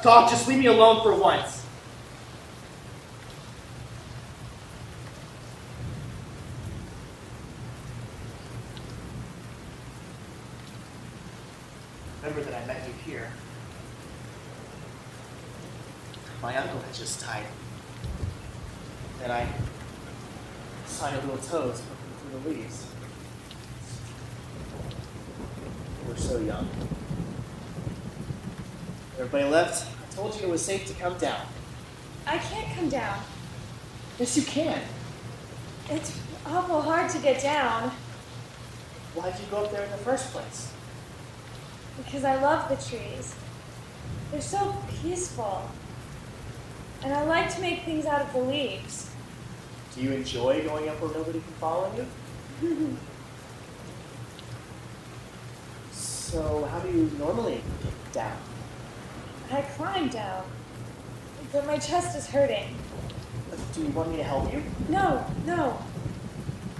Doc, just leave me alone for once. Remember that I met you here. My uncle had just died. Then I saw your little toes poking through the leaves. You were so young. Everybody left. I told you it was safe to come down. I can't come down. Yes, you can. It's awful hard to get down. Why'd you go up there in the first place? Because I love the trees. They're so peaceful. And I like to make things out of the leaves. Do you enjoy going up where nobody can follow you? So how do you normally get down? I climb down. But my chest is hurting. Do you want me to help you? No.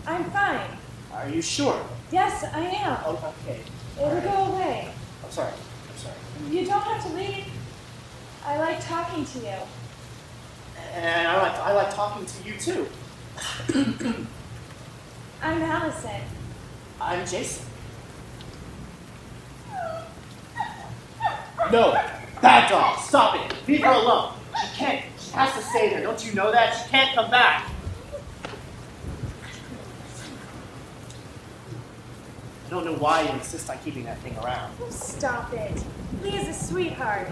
I'm fine. Are you sure? Yes, I am. Oh, okay. It'll go away. I'm sorry. You don't have to leave. I like talking to you. And I like talking to you too. I'm Allison. I'm Jason. No, bad dog, stop it. Leave her alone. She has to stay there. Don't you know that? She can't come back. I don't know why you insist on keeping that thing around. Oh, stop it. Leah's a sweetheart.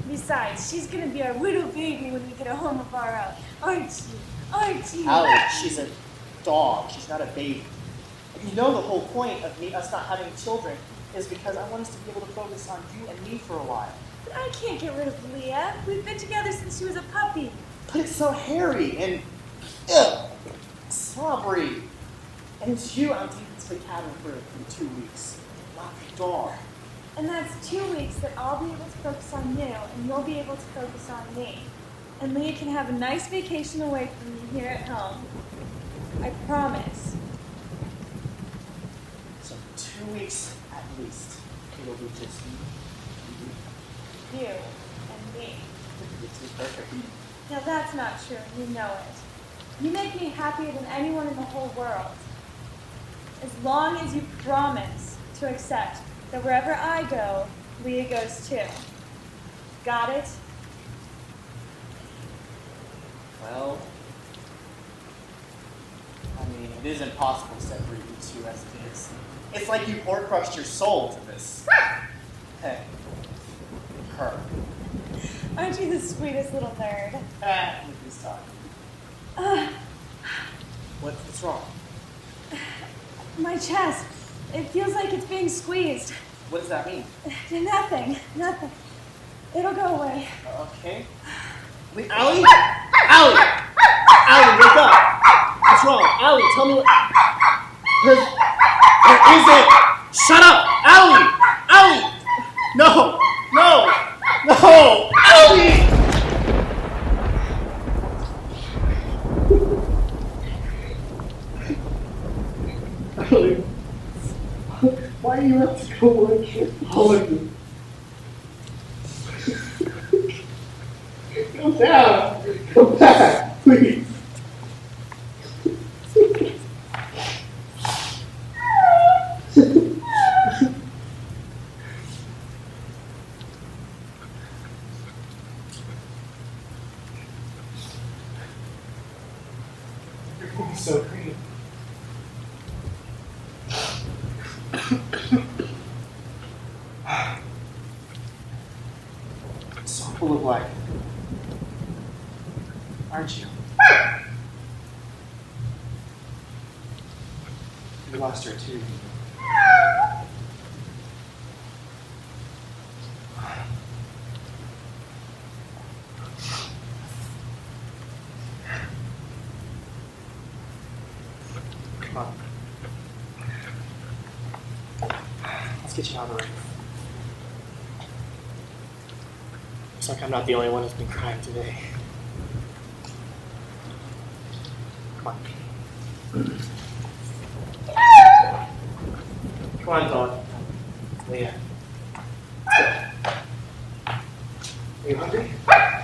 Besides, she's going to be our little baby when we get a home of our own. Aren't you? Allie, she's a dog. She's not a baby. You know the whole point of us not having children is because I want us to be able to focus on you and me for a while. But I can't get rid of Leah. We've been together since she was a puppy. But it's so hairy and slobbery. And it's you I'm taking to the cabin for 2 weeks. Not the dog. And that's 2 weeks that I'll be able to focus on you, and you'll be able to focus on me. And Leah can have a nice vacation away from me here at home. I promise. So 2 weeks at least. It'll be just You and me. This is perfect. Now that's not true, you know it. You make me happier than anyone in the whole world. As long as you promise to accept that wherever I go, Leah goes too. Got it? Well, I mean, it is impossible to separate you two as it is. It's like you crushed your soul to this. Hey, her. Aren't you the sweetest little nerd? Look who's talking. What's wrong? My chest. It feels like it's being squeezed. What does that mean? Nothing. It'll go away. Okay. Wait, Allie? Allie, wake up! What's wrong? Allie, tell me what... Where is it? Shut up! Allie! No! Allie! Allie, why do you have to go away here? Allie. Come down! Come back, please! You're going to be so great. So full of life. Aren't you? We lost her too. Come on. Let's get you out of the room. Looks like I'm not the only one who's been crying today. Come on. Come on, dog. Leah. Are you hungry?